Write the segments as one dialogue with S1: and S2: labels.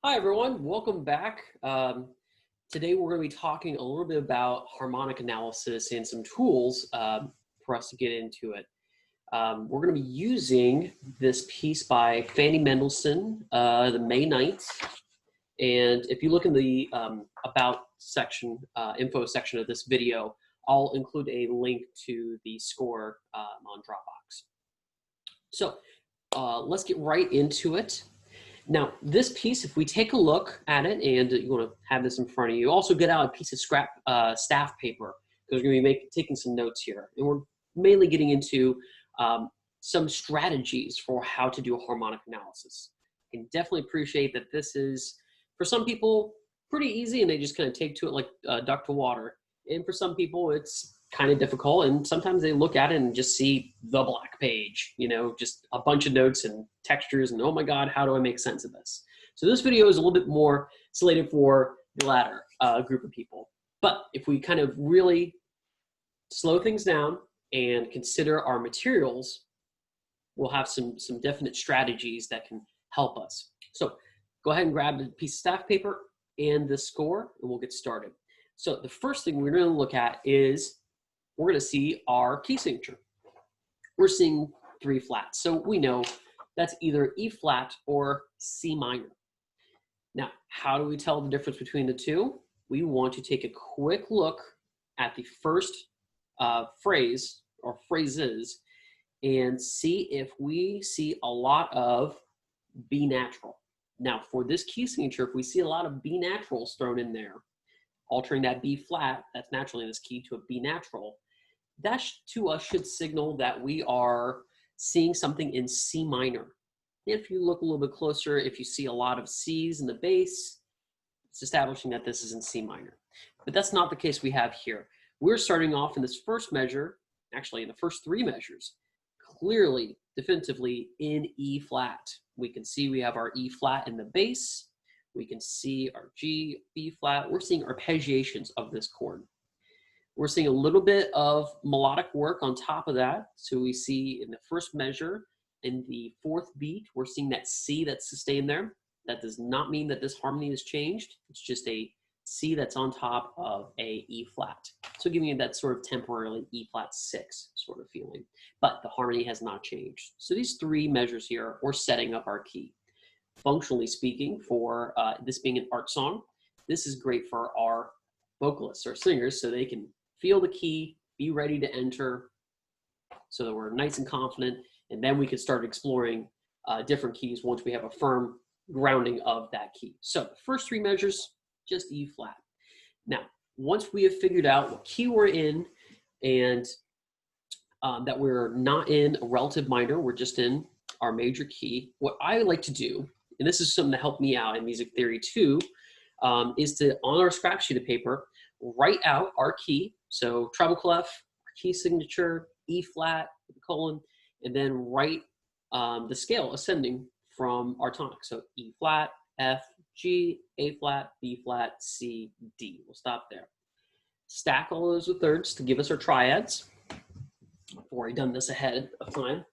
S1: Hi, everyone. Welcome back. Today, we're going to be talking a little bit about harmonic analysis and some tools for us to get into it. We're going to be using this piece by Fanny Mendelssohn, the May 9th. And if you look in the About section, info section of this video, I'll include a link to the score on Dropbox. So let's get right into it. Now, this piece, if we take a look at it, and you want to have this in front of you, also get out a piece of scrap staff paper, because we're going to be taking some notes here. And we're mainly getting into some strategies for how to do a harmonic analysis. I can definitely appreciate that this is, for some people, pretty easy, and they just kind of take to it like a duck to water. And for some people, it's kind of difficult, and sometimes they look at it and just see the black page, you know, just a bunch of notes and textures, and oh my God, how do I make sense of this? So this video is a little bit more slated for the latter group of people. But if we kind of really slow things down and consider our materials, we'll have some definite strategies that can help us. So go ahead and grab a piece of staff paper and the score, and we'll get started. So the first thing we're going to look at is we're going to see our key signature. We're seeing 3 flats. So we know that's either E flat or C minor. Now, how do we tell the difference between the two? We want to take a quick look at the first phrase or phrases and see if we see a lot of B natural. Now, for this key signature, if we see a lot of B naturals thrown in there, altering that B flat, that's naturally in this key, to a B natural, that to us should signal that we are seeing something in C minor. If you look a little bit closer, if you see a lot of C's in the bass, it's establishing that this is in C minor. But that's not the case we have here. We're starting off in this first measure, actually in the first 3 measures, clearly, definitively in E flat. We can see we have our E flat in the bass. We can see our G, B flat. We're seeing arpeggiations of this chord. We're seeing a little bit of melodic work on top of that. So we see in the first measure, in the 4th beat, we're seeing that C that's sustained there. That does not mean that this harmony has changed. It's just a C that's on top of a E flat. So giving you that sort of temporarily E flat 6 sort of feeling. But the harmony has not changed. So these 3 measures here, we're setting up our key. Functionally speaking, for this being an art song, this is great for our vocalists or singers so they can feel the key, be ready to enter, so that we're nice and confident, and then we can start exploring different keys once we have a firm grounding of that key. So the first 3 measures, just E flat. Now, once we have figured out what key we're in and that we're not in a relative minor, we're just in our major key, what I like to do, and this is something that helped me out in music theory too, is to, on our scrap sheet of paper, write out our key. So treble clef, key signature, E flat, colon, and then write the scale ascending from our tonic. So E flat, F, G, A flat, B flat, C, D. We'll stop there. Stack all those with thirds to give us our triads. I've already done this ahead of time.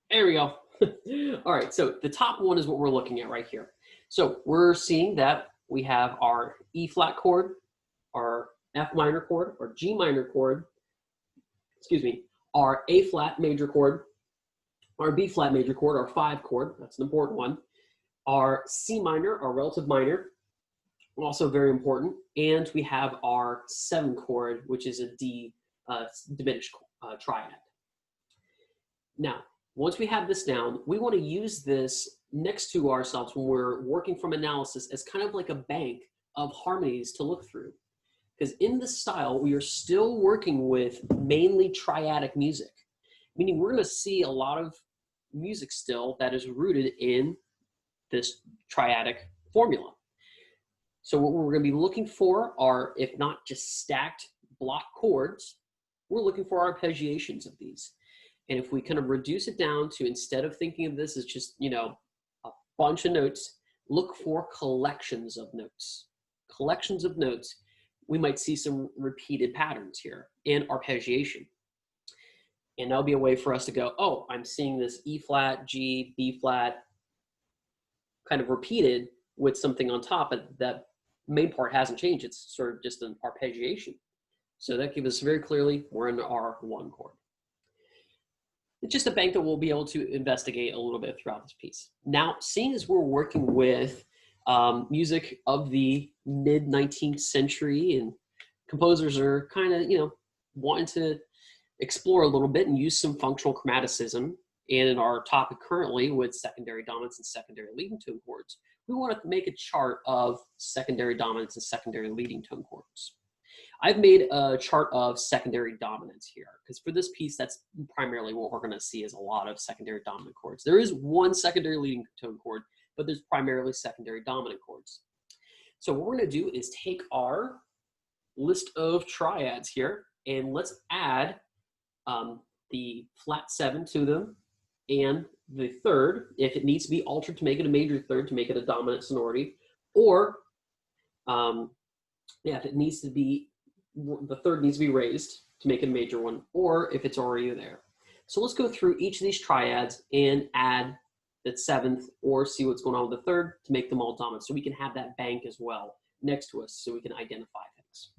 S1: There we go. All right, so the top one is what we're looking at right here. So we're seeing that we have our E flat chord, our F minor chord, our G minor chord, excuse me, our A flat major chord, our B flat major chord, our 5 chord, that's an important one, our C minor, our relative minor, also very important, and we have our 7 chord, which is a D diminished triad. Now, once we have this down, we want to use this next to ourselves when we're working from analysis as kind of like a bank of harmonies to look through. Because in this style, we are still working with mainly triadic music, meaning we're going to see a lot of music still that is rooted in this triadic formula. So what we're going to be looking for are, if not just stacked block chords, we're looking for arpeggiations of these. And if we kind of reduce it down to, instead of thinking of this as just, you know, a bunch of notes, look for collections of notes. Collections of notes, we might see some repeated patterns here and arpeggiation. And that'll be a way for us to go, oh, I'm seeing this E flat, G, B flat, kind of repeated with something on top, but that main part hasn't changed. It's sort of just an arpeggiation. So that gives us very clearly we're in our one chord. It's just a bank that we'll be able to investigate a little bit throughout this piece. Now, seeing as we're working with music of the mid-19th century, and composers are kind of, wanting to explore a little bit and use some functional chromaticism, and in our topic currently with secondary dominants and secondary leading tone chords, we want to make a chart of secondary dominants and secondary leading tone chords. I've made a chart of secondary dominants here, because for this piece, that's primarily what we're going to see is a lot of secondary dominant chords. There is one secondary leading tone chord, but there's primarily secondary dominant chords. So what we're going to do is take our list of triads here, and let's add the flat 7 to them, and the third, if it needs to be altered to make it a major third, to make it a dominant sonority, or if it needs to be, the third needs to be raised to make it a major one, or if it's already there. So let's go through each of these triads and add the 7th, or see what's going on with the third to make them all dominant, so we can have that bank as well next to us so we can identify things.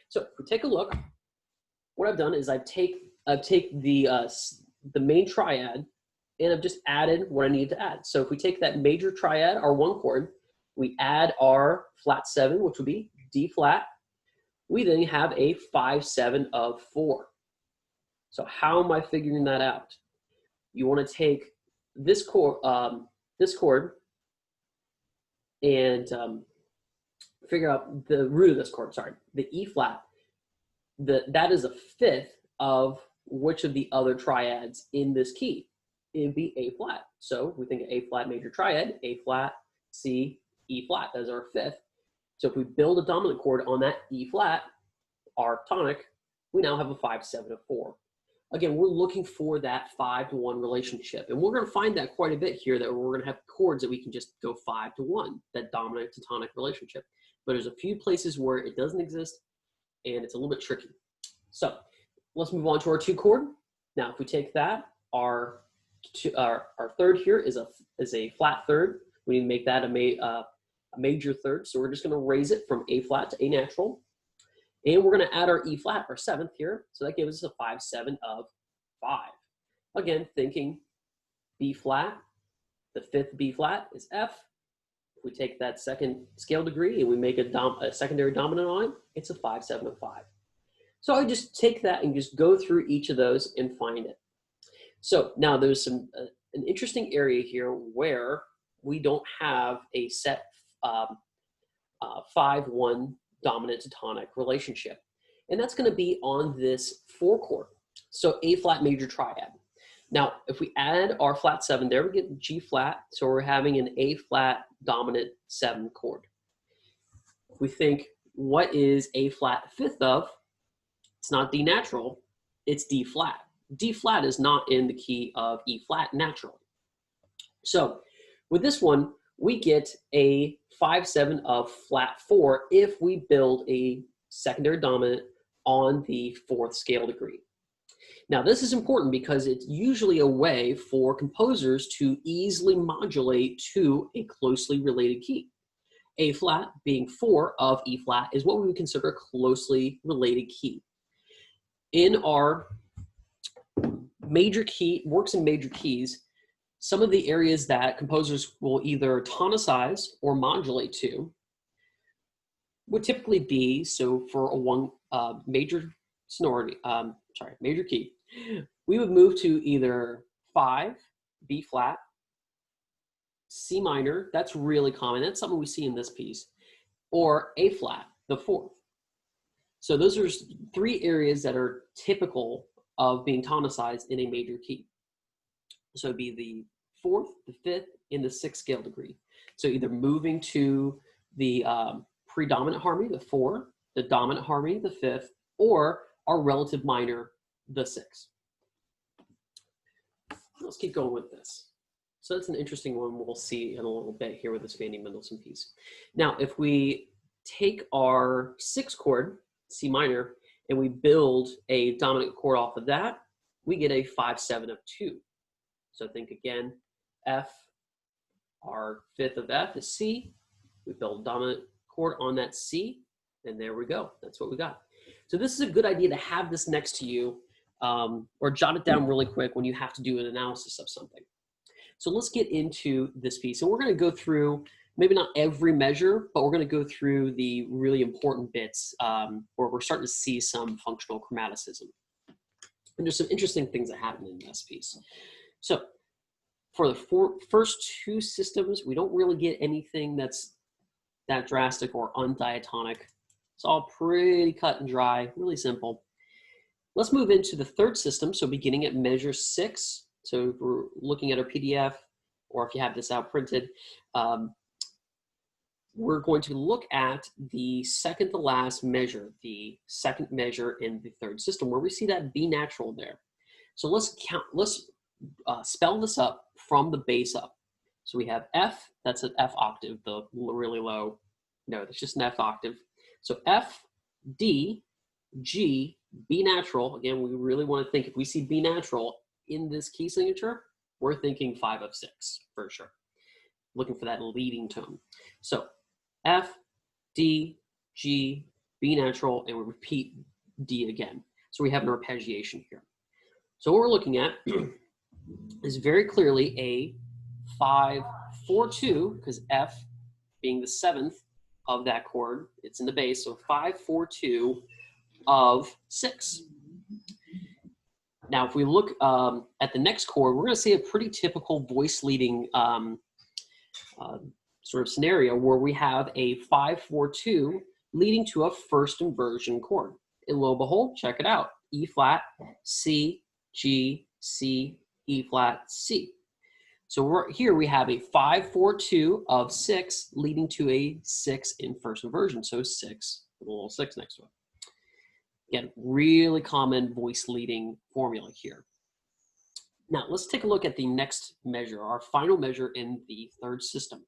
S1: So if we take a look, what I've done is I've taken the main triad, and I've just added what I need to add. So if we take that major triad, our one chord, we add our flat 7, which would be D flat. We then have a 5/7 of 4. So how am I figuring that out? You want to take this chord and figure out the root of this chord. Sorry, the E flat. That is a fifth of which of the other triads in this key? It'd be A flat. So we think A flat major triad, A flat, C, E flat. That's our fifth. So if we build a dominant chord on that E flat, our tonic, we now have a 5/7 of 4. Again, we're looking for that 5-to-1 relationship. And we're going to find that quite a bit here, that we're going to have chords that we can just go 5-to-1, that dominant to tonic relationship. But there's a few places where it doesn't exist, and it's a little bit tricky. So let's move on to our 2 chord. Now, if we take that, our third here is a flat third. We need to make that a major third. So we're just going to raise it from A flat to A natural. And we're going to add our E flat, our 7th here. So that gives us a 5/7 of 5. Again, thinking B flat, the 5th B flat is F. If we take that second scale degree and we make a secondary dominant on it, it's a 5/7 of 5. So I just take that and just go through each of those and find it. So now there's an interesting area here where we don't have a set 5-1 dominant to tonic relationship. And that's going to be on this 4 chord. So A flat major triad. Now, if we add our flat 7 there, we get G flat. So we're having an A flat dominant 7 chord. If we think, what is A flat 5th of? It's not D natural, it's D flat. D flat is not in the key of E flat naturally. So with this one, we get a 5/7 of flat 4 if we build a secondary dominant on the 4th scale degree. Now this is important because it's usually a way for composers to easily modulate to a closely related key. A flat being 4 of E flat is what we would consider a closely related key. In our major key, works in major keys, some of the areas that composers will either tonicize or modulate to would typically be, so for a major sonority, major key, we would move to either 5, B flat, C minor, that's really common, that's something we see in this piece, or A flat, the 4th. So those are 3 areas that are typical of being tonicized in a major key. So it'd be the 4th, the 5th, and the 6th scale degree. So either moving to the predominant harmony, the 4, the dominant harmony, the 5th, or our relative minor, the 6th. Let's keep going with this. So that's an interesting one we'll see in a little bit here with this Fanny Mendelssohn piece. Now, if we take our 6th chord, C minor, and we build a dominant chord off of that, we get a 5/7 of 2. So think again, F, Our fifth of F is C. We build a dominant chord on that C, and there we go. That's what we got. So this is a good idea to have this next to you, or jot it down really quick when you have to do an analysis of something. So let's get into this piece. And we're going to go through, maybe not every measure, but we're going to go through the really important bits where we're starting to see some functional chromaticism. And there's some interesting things that happen in this piece. So for the first two systems, we don't really get anything that's that drastic or undiatonic. It's all pretty cut and dry, really simple. Let's move into the third system. So beginning at measure 6. So if we're looking at our PDF, or if you have this out printed, we're going to look at the second to last measure, the second measure in the third system, where we see that B natural there. So let's spell this up from the bass up. So we have F, that's an F octave, the really low note, it's just an F octave. So F, D, G, B natural. Again, we really want to think, if we see B natural in this key signature, we're thinking 5 of 6 for sure. Looking for that leading tone. So F, D, G, B natural, and we repeat D again. So we have an arpeggiation here. So what we're looking at is very clearly a 5-4-2, because F being the 7th of that chord, it's in the bass, so 5-4-2 of 6. Now, if we look at the next chord, we're going to see a pretty typical voice leading sort of scenario where we have a 5-4-2 leading to a first inversion chord. And lo and behold, check it out. E flat, C, G, C, E flat, C. So here we have a 5-4-2 of 6 leading to a 6 in first inversion. So 6 with a little 6 next to it. Again, really common voice leading formula here. Now let's take a look at the next measure, our final measure in the third system.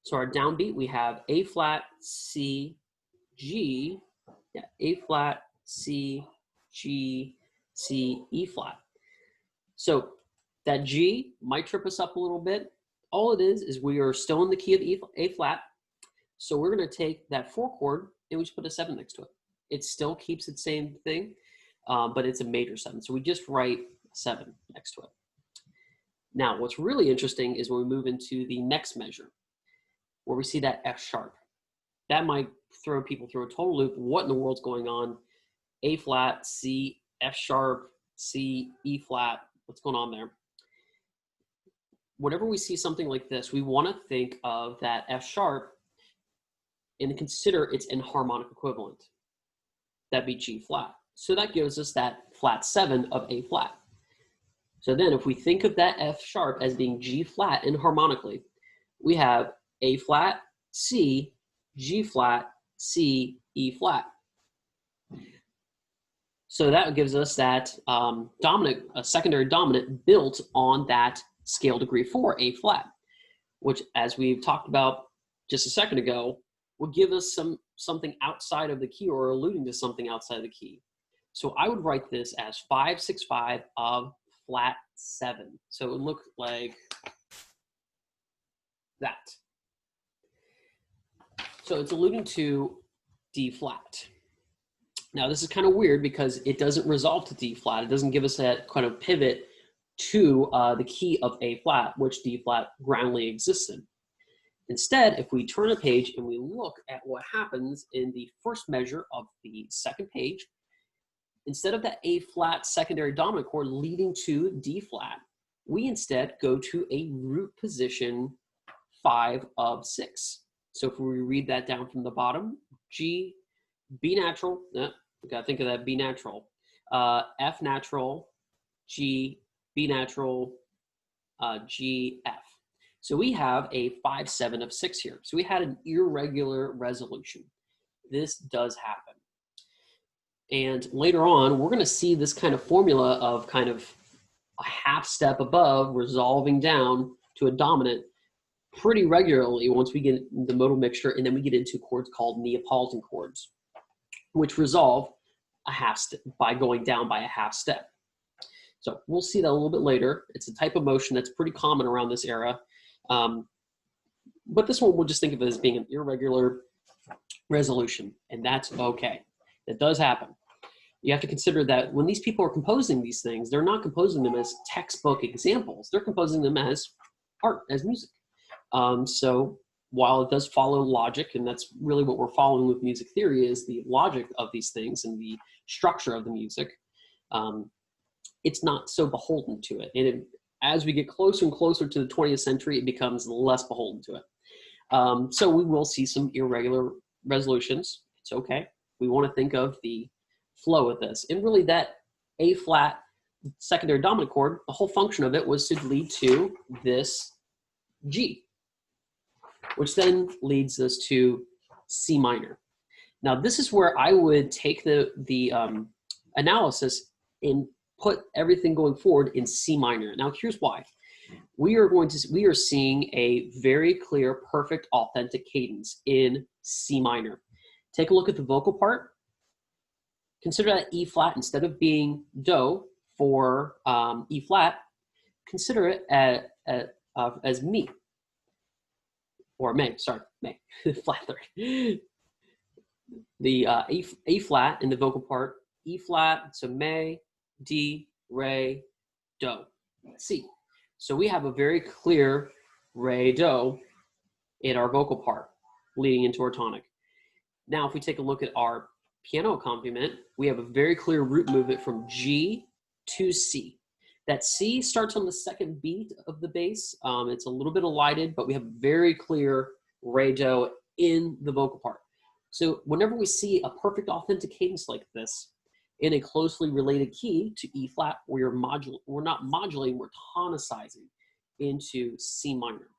S1: So our downbeat, we have A flat, C, G, A flat, C, G, C, E flat. So that G might trip us up a little bit. All it is we are still in the key of A flat. So we're going to take that 4 chord and we just put a 7 next to it. It still keeps its same thing, but it's a major 7. So we just write 7 next to it. Now, what's really interesting is when we move into the next measure, where we see that F sharp. That might throw people through a total loop. What in the world's going on? A flat, C, F sharp, C, E flat. What's going on there? Whenever we see something like this, we want to think of that F sharp and consider its enharmonic equivalent. That'd be G flat. So that gives us that flat 7 of A flat. So then if we think of that F sharp as being G flat enharmonically, we have A flat, C, G flat, C, E flat. So that gives us that secondary dominant built on that scale degree 4, A flat, which, as we've talked about just a second ago, will give us something outside of the key, or alluding to something outside of the key. So I would write this as 5-6-5 of flat 7. So it would look like that. So it's alluding to D flat. Now this is kind of weird because it doesn't resolve to D flat. It doesn't give us that kind of pivot to the key of A flat, which D flat groundly exists in. Instead, if we turn a page and we look at what happens in the first measure of the second page, instead of that A flat secondary dominant chord leading to D flat, we instead go to a root position 5 of 6. So if we read that down from the bottom, G, B natural, we gotta think of that B natural, F natural, G, B natural, G, F. So we have a 5-7 of 6 here. So we had an irregular resolution. This does happen. And later on, we're going to see this kind of formula of kind of a half step above resolving down to a dominant pretty regularly once we get the modal mixture, and then we get into chords called Neapolitan chords, which resolve a half step by going down by a half step. So we'll see that a little bit later. It's a type of motion that's pretty common around this era. But this one we'll just think of it as being an irregular resolution, and that's okay. That does happen. You have to consider that when these people are composing these things, they're not composing them as textbook examples. They're composing them as art, as music. So while it does follow logic, and that's really what we're following with music theory, is the logic of these things and the structure of the music, it's not so beholden to it. And as we get closer and closer to the 20th century, it becomes less beholden to it. So we will see some irregular resolutions. It's okay. We want to think of the flow of this. And really that A flat secondary dominant chord, the whole function of it was to lead to this G, which then leads us to C minor. Now this is where I would take the analysis and put everything going forward in C minor. Now here's why. We are seeing a very clear, perfect, authentic cadence in C minor. Take a look at the vocal part. Consider that E flat, instead of being do for E flat, consider it as mi, or may, sorry, may, flat third. The A flat in the vocal part, E flat, so may, D, re, do, C. So we have a very clear re, do in our vocal part leading into our tonic. Now if we take a look at our piano accompaniment, we have a very clear root movement from G to C. That C starts on the second beat of the bass. It's a little bit elided, but we have very clear re, do in the vocal part. So whenever we see a perfect authentic cadence like this in a closely related key to E flat, we're not modulating, we're tonicizing into C minor.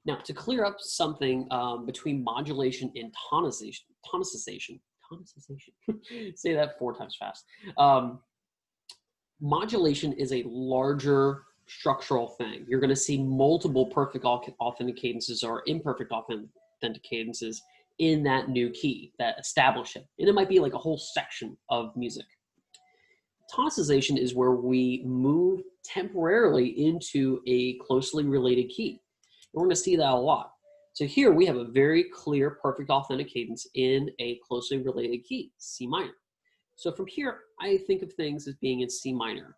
S1: Now to clear up something between modulation and tonicization, say that 4 times fast. Modulation is a larger structural thing. You're going to see multiple perfect authentic cadences or imperfect authentic cadences in that new key that establish it. And it might be like a whole section of music. Tonicization is where we move temporarily into a closely related key. And we're going to see that a lot. So here we have a very clear, perfect, authentic cadence in a closely related key, C minor. So from here, I think of things as being in C minor.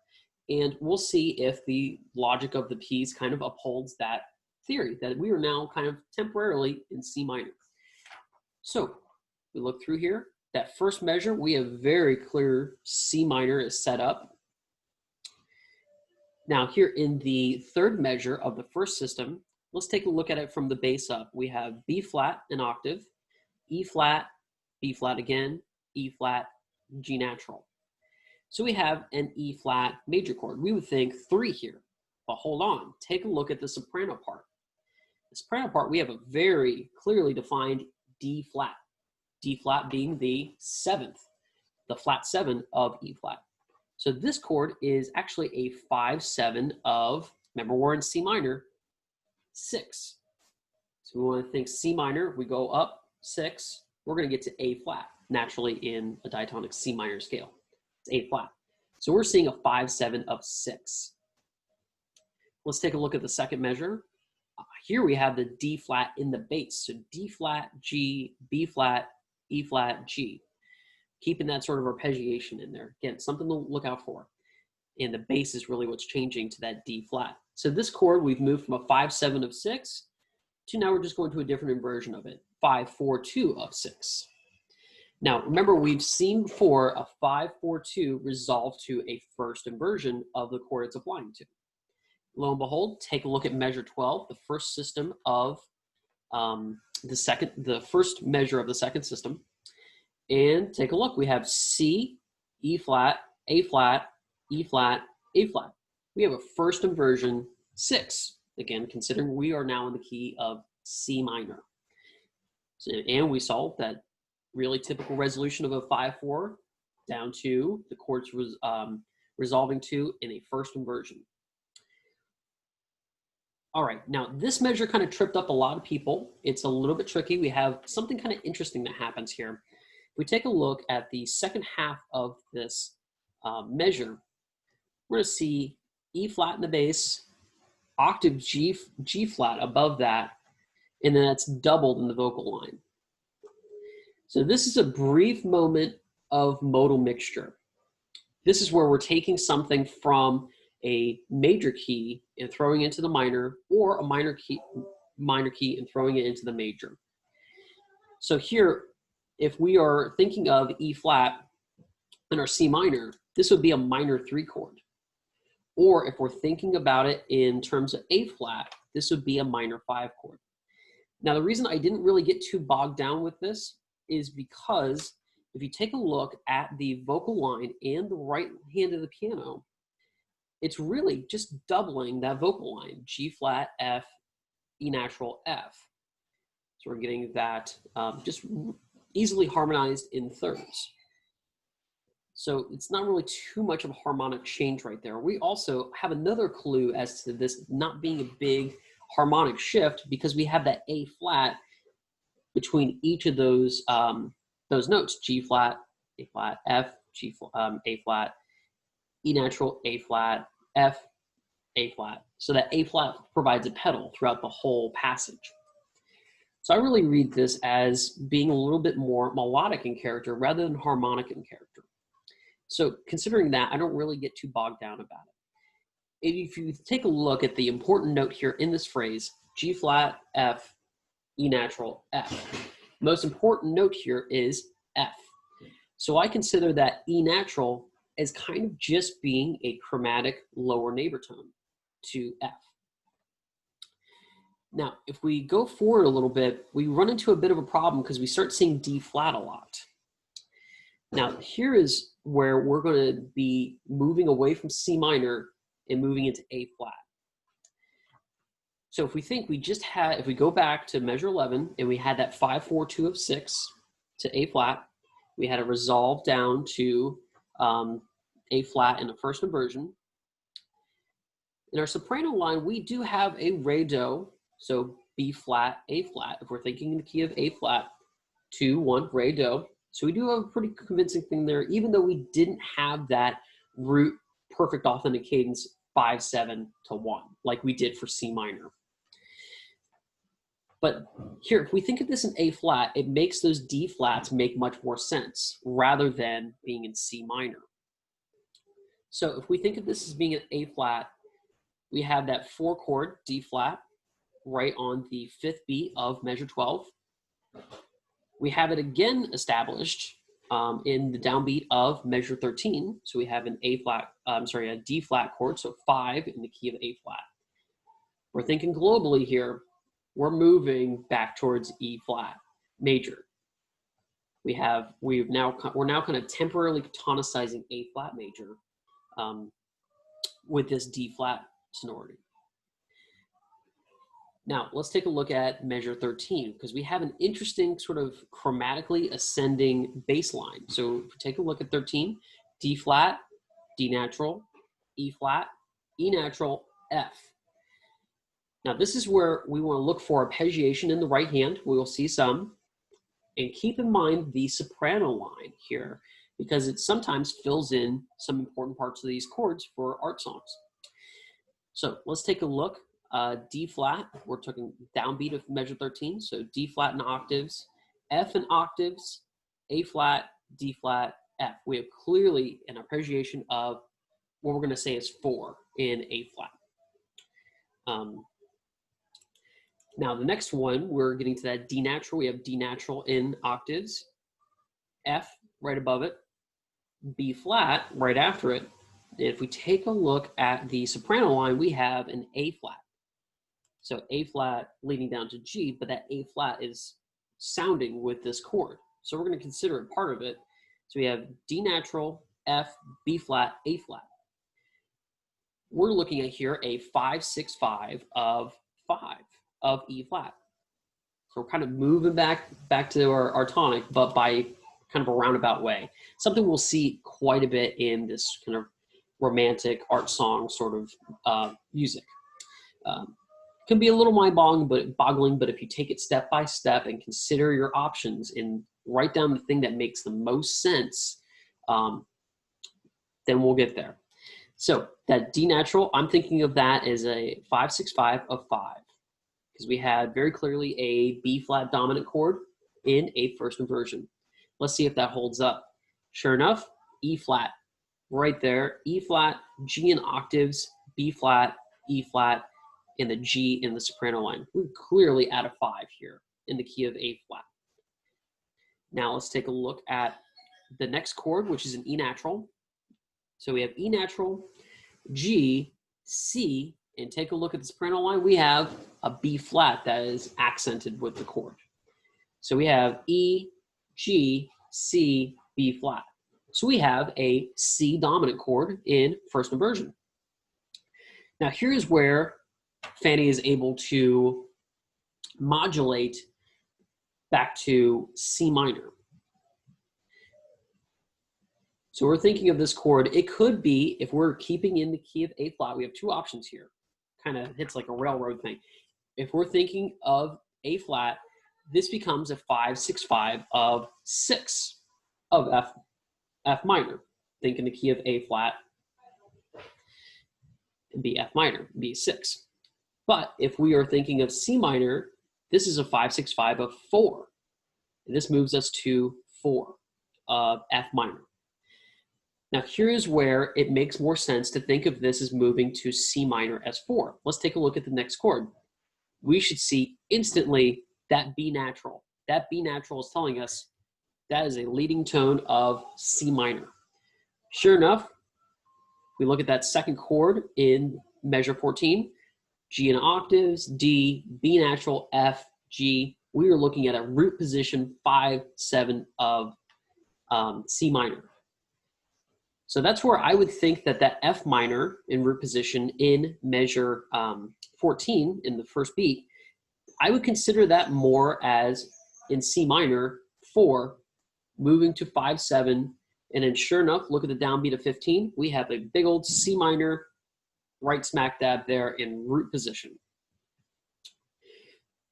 S1: And we'll see if the logic of the piece kind of upholds that theory, that we are now kind of temporarily in C minor. So we look through here. That first measure, we have very clear C minor is set up. Now here in the third measure of the first system, let's take a look at it from the bass up. We have B flat, an octave, E flat, B flat again, E flat, G natural. So we have an E flat major chord. We would think 3 here, but hold on. Take a look at the soprano part. The soprano part, we have a very clearly defined D flat. D flat being the 7th, the flat 7 of E flat. So this chord is actually a 5/7 of, remember we're in C minor, 6. So we want to think C minor, we go up 6, we're going to get to A flat, naturally in a diatonic C minor scale. It's A flat. So we're seeing a 5/7 of 6. Let's take a look at the second measure. Here we have the D flat in the bass. So D flat, G, B flat, E flat, G. Keeping that sort of arpeggiation in there. Again, something to look out for. And the bass is really what's changing to that D flat. So this chord, we've moved from a 5/7 of 6 to now we're just going to a different inversion of it, 5/4/2 of 6. Now, remember, we've seen before a 5/4/2 resolve to a first inversion of the chord it's applying to. Lo and behold, take a look at measure 12, the first system of the first measure of the second system. And take a look, we have C, E flat, A flat, E flat, A flat. We have a first inversion 6. Again, considering we are now in the key of C minor. So, and we saw that really typical resolution of a 5/4 down to the chords resolving to in a first inversion. All right, now this measure kind of tripped up a lot of people. It's a little bit tricky. We have something kind of interesting that happens here. If we take a look at the second half of this measure, we're going to see E flat in the bass, octave G flat above that, and then that's doubled in the vocal line. So this is a brief moment of modal mixture. This is where we're taking something from a major key and throwing it into the minor, or a minor key and throwing it into the major. So here, if we are thinking of E flat in our C minor, this would be a minor 3 chord. Or if we're thinking about it in terms of A flat, this would be a minor 5 chord. Now, the reason I didn't really get too bogged down with this is because if you take a look at the vocal line and the right hand of the piano, it's really just doubling that vocal line, G flat, F, E natural, F. So we're getting that just easily harmonized in thirds. So it's not really too much of a harmonic change right there. We also have another clue as to this not being a big harmonic shift because we have that A flat between each of those notes: G flat, A flat, F, A flat, E natural, A flat, F, A flat. So that A flat provides a pedal throughout the whole passage. So I really read this as being a little bit more melodic in character rather than harmonic in character. So considering that, I don't really get too bogged down about it. If you take a look at the important note here in this phrase, G flat, F, E natural, F. Most important note here is F. So I consider that E natural as kind of just being a chromatic lower neighbor tone to F. Now, if we go forward a little bit, we run into a bit of a problem because we start seeing D flat a lot. Now, here is where we're going to be moving away from C minor and moving into A flat. So if we think we just had, if we go back to measure 11 and we had that 5, 4, 2 of 6 to A flat, we had a resolve down to A flat in the first inversion. In our soprano line, we do have a re do, so B flat, A flat. If we're thinking in the key of A flat, 2, 1, re do. So we do have a pretty convincing thing there, even though we didn't have that root perfect authentic cadence 5, 7 to 1, like we did for C minor. But here, if we think of this in A flat, it makes those D flats make much more sense rather than being in C minor. So if we think of this as being an A flat, we have that 4 chord D flat right on the 5th beat of measure 12. We have it again established in the downbeat of measure 13. So we have an a D flat chord, so 5 in the key of A flat. We're thinking globally here. We're moving back towards E flat major. We're now kind of temporarily tonicizing A flat major with this D flat sonority. Now, let's take a look at measure 13, because we have an interesting sort of chromatically ascending bass line. So if we take a look at 13, D flat, D natural, E flat, E natural, F. Now, this is where we want to look for arpeggiation in the right hand. We will see some. And keep in mind the soprano line here, because it sometimes fills in some important parts of these chords for art songs. So let's take a look. D flat, we're talking downbeat of measure 13, so D flat in octaves, F in octaves, A flat, D flat, F. We have clearly an arpeggiation of what we're going to say is 4 in A flat. Now the next one, we're getting to that D natural. We have D natural in octaves, F right above it, B flat right after it. And if we take a look at the soprano line, we have an A flat. So A flat leading down to G, but that A flat is sounding with this chord. So we're going to consider it part of it. So we have D natural, F, B flat, A flat. We're looking at here a 5, 6, 5 of 5 of E flat. So we're kind of moving back to our tonic, but by kind of a roundabout way. Something we'll see quite a bit in this kind of romantic art song sort of music. Can be a little mind-boggling, but if you take it step by step and consider your options and write down the thing that makes the most sense, then we'll get there. So that D natural, I'm thinking of that as a 5-6-5 of 5, because we had very clearly a B flat dominant chord in a first inversion. Let's see if that holds up. Sure enough, E flat right there, E flat, G in octaves, B flat, E flat, and the G in the soprano line. We're clearly at a 5 here in the key of A flat. Now let's take a look at the next chord, which is an E natural. So we have E natural, G, C, and take a look at the soprano line. We have a B flat that is accented with the chord. So we have E, G, C, B flat. So we have a C dominant chord in first inversion. Now here's where Fanny is able to modulate back to C minor. So we're thinking of this chord. It could be, if we're keeping in the key of A flat, we have two options here. Kind of hits like a railroad thing. If we're thinking of A flat, this becomes a 5-6-5 of 6 of F minor. Think in the key of A flat and be F minor, be 6. But if we are thinking of C minor, this is a 5-6-5 of 4. And this moves us to 4 of F minor. Now here's where it makes more sense to think of this as moving to C minor as 4. Let's take a look at the next chord. We should see instantly that B natural. That B natural is telling us that is a leading tone of C minor. Sure enough, we look at that second chord in measure 14, G in octaves, D, B natural, F, G. We are looking at a root position 5-7 of C minor. So that's where I would think that that F minor in root position in measure 14 in the first beat, I would consider that more as in C minor 4, moving to 5-7, and then sure enough, look at the downbeat of 15. We have a big old C minor right smack dab there in root position.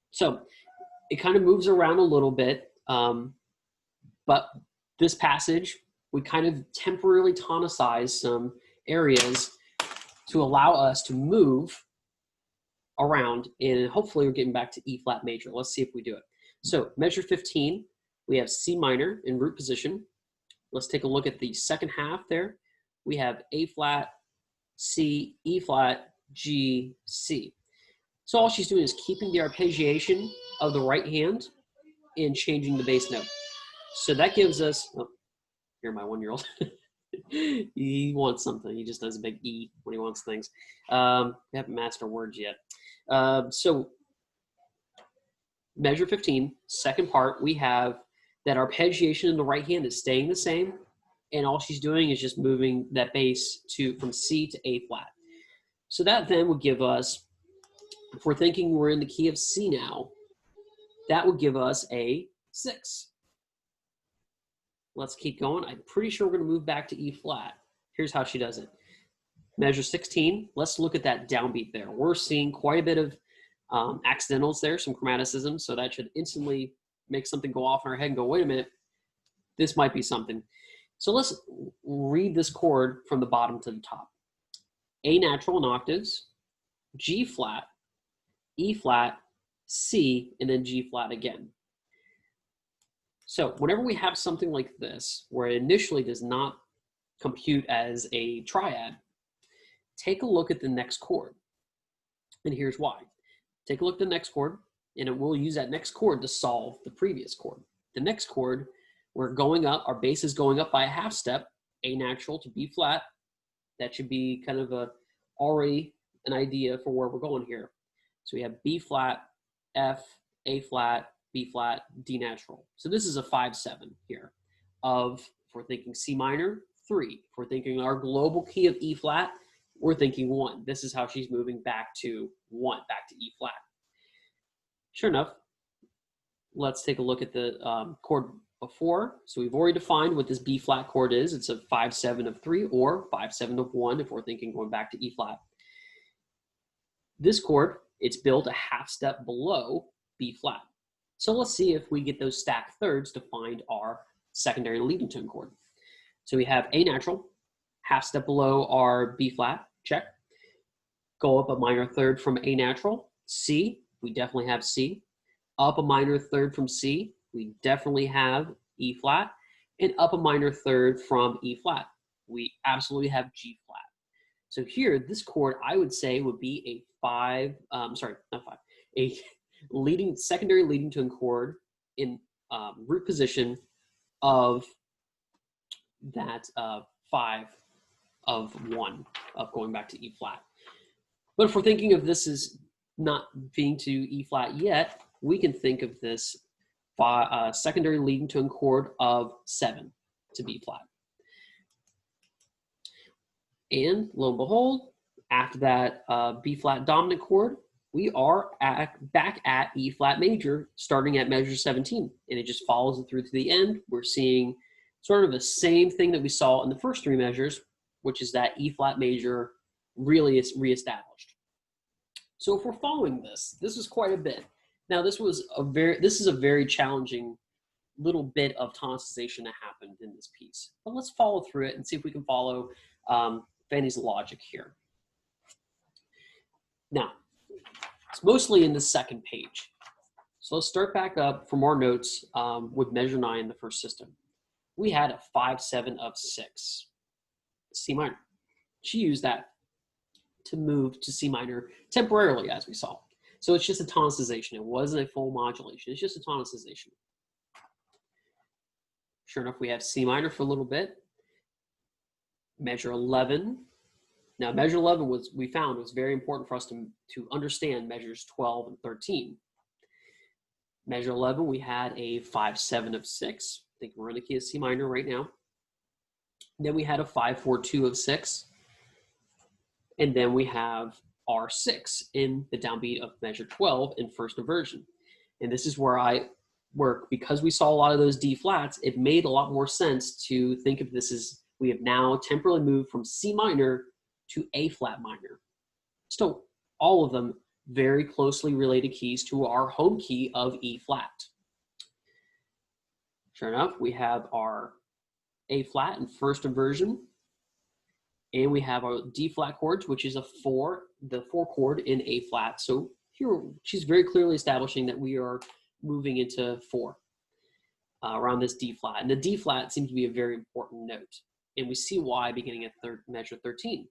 S1: So it kind of moves around a little bit, but this passage, we kind of temporarily tonicize some areas to allow us to move around, and hopefully we're getting back to E flat major. Let's see if we do it. So measure 15, we have C minor in root position. Let's take a look at the second half there. We have A flat, C, E flat, G, C. So all she's doing is keeping the arpeggiation of the right hand and changing the bass note. So that gives us, oh, here, my 1-year-old. He wants something. He just does a big E when he wants things. We haven't mastered words yet. So measure 15, second part, we have that arpeggiation in the right hand is staying the same, and all she's doing is just moving that bass from C to A flat. So that then would give us, if we're thinking we're in the key of C now, that would give us a 6. Let's keep going. I'm pretty sure we're going to move back to E flat. Here's how she does it. Measure 16. Let's look at that downbeat there. We're seeing quite a bit of accidentals there, some chromaticism, so that should instantly make something go off in our head and go, wait a minute, this might be something. So let's read this chord from the bottom to the top. A natural in octaves, G flat, E flat, C, and then G flat again. So whenever we have something like this, where it initially does not compute as a triad, take a look at the next chord. And here's why. Take a look at the next chord, and it will use that next chord to solve the previous chord. The next chord, we're going up, our bass is going up by a half step, A natural to B flat. That should be kind of already an idea for where we're going here. So we have B flat, F, A flat, B flat, D natural. So this is a 5-7 here of, if we're thinking C minor, 3. If we're thinking our global key of E flat, we're thinking 1. This is how she's moving back to 1, back to E flat. Sure enough, let's take a look at the chord before. So we've already defined what this B flat chord is. It's a 5-7 of 3 or 5-7 of 1 if we're thinking going back to E flat. This chord, it's built a half step below B flat. So let's see if we get those stacked thirds to find our secondary leading tone chord. So we have A natural, Half step below our B flat, check. Go up a minor third from A natural, C, we definitely have C. Up a minor third from C, we definitely have E flat. And up a minor third from E flat, we absolutely have G flat. So here, this chord, I would say, would be a a secondary leading tone chord in root position of that 5 of 1 of going back to E flat. But if we're thinking of this as not being to E flat yet, we can think of this secondary leading tone chord of 7 to B flat. And lo and behold, after that B flat dominant chord, we are back at E flat major, starting at measure 17, and it just follows it through to the end. We're seeing sort of the same thing that we saw in the first 3 measures, which is that E flat major really is reestablished. So if we're following this is quite a bit. Now this is a very challenging little bit of tonicization that happened in this piece. But let's follow through it and see if we can follow Fanny's logic here. Now, it's mostly in the second page. So let's start back up from our notes with measure 9, the first system. We had a 5/7 of 6, C minor. She used that to move to C minor temporarily, as we saw. So it's just a tonicization. It wasn't a full modulation. It's just a tonicization. Sure enough, we have C minor for a little bit. Measure 11. Now, measure 11 we found was very important for us to understand measures 12 and 13. Measure 11, we had a 5/7 of 6. I think we're in the key of C minor right now. Then we had a 5/4/2 of 6. And then we have R6 in the downbeat of measure 12 in first inversion. And this is where because we saw a lot of those D flats, it made a lot more sense to think of this as we have now temporarily moved from C minor to A flat minor. Still, all of them very closely related keys to our home key of E flat. Sure enough, we have our A flat in first inversion, and we have our D flat chords, which is the 4 chord in A flat. So here she's very clearly establishing that we are moving into 4 around this D flat. And the D flat seems to be a very important note. And we see why beginning at measure 13.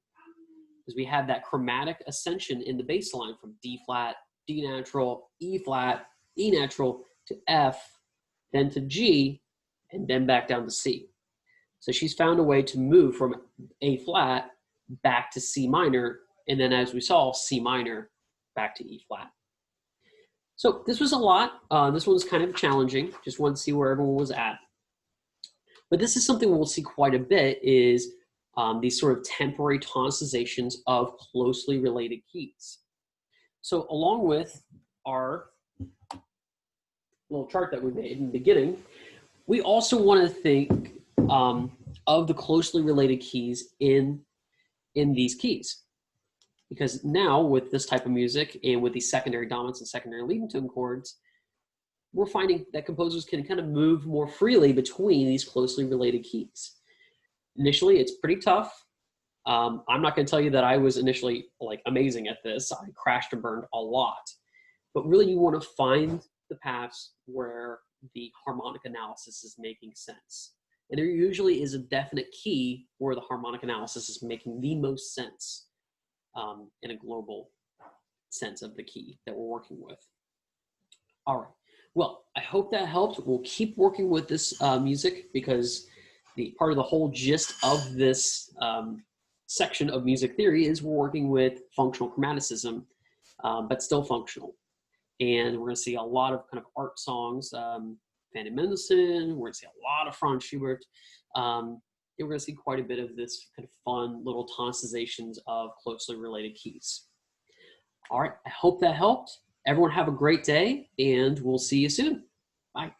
S1: Because we have that chromatic ascension in the bass line from D flat, D natural, E flat, E natural to F, then to G, and then back down to C. So she's found a way to move from A flat back to C minor, and then as we saw, C minor back to E flat. So this was a lot. This one was kind of challenging. Just wanted to see where everyone was at. But this is something we'll see quite a bit is these sort of temporary tonizations of closely related keys. So along with our little chart that we made in the beginning, we also want to think of the closely related keys in these keys. Because now with this type of music and with these secondary dominants and secondary leading tone chords, we're finding that composers can kind of move more freely between these closely related keys. Initially, it's pretty tough. I'm not going to tell you that I was initially like amazing at this. I crashed and burned a lot. But really, you want to find the paths where the harmonic analysis is making sense. And there usually is a definite key where the harmonic analysis is making the most sense in a global sense of the key that we're working with. All right. Well, I hope that helped. We'll keep working with this music because part of the whole gist of this section of music theory is we're working with functional chromaticism, but still functional. And we're going to see a lot of kind of art songs, Fanny Mendelssohn, we're going to see a lot of Franz Schubert, and we're going to see quite a bit of this kind of fun little tonizations of closely related keys. All right, I hope that helped. Everyone have a great day, and we'll see you soon. Bye.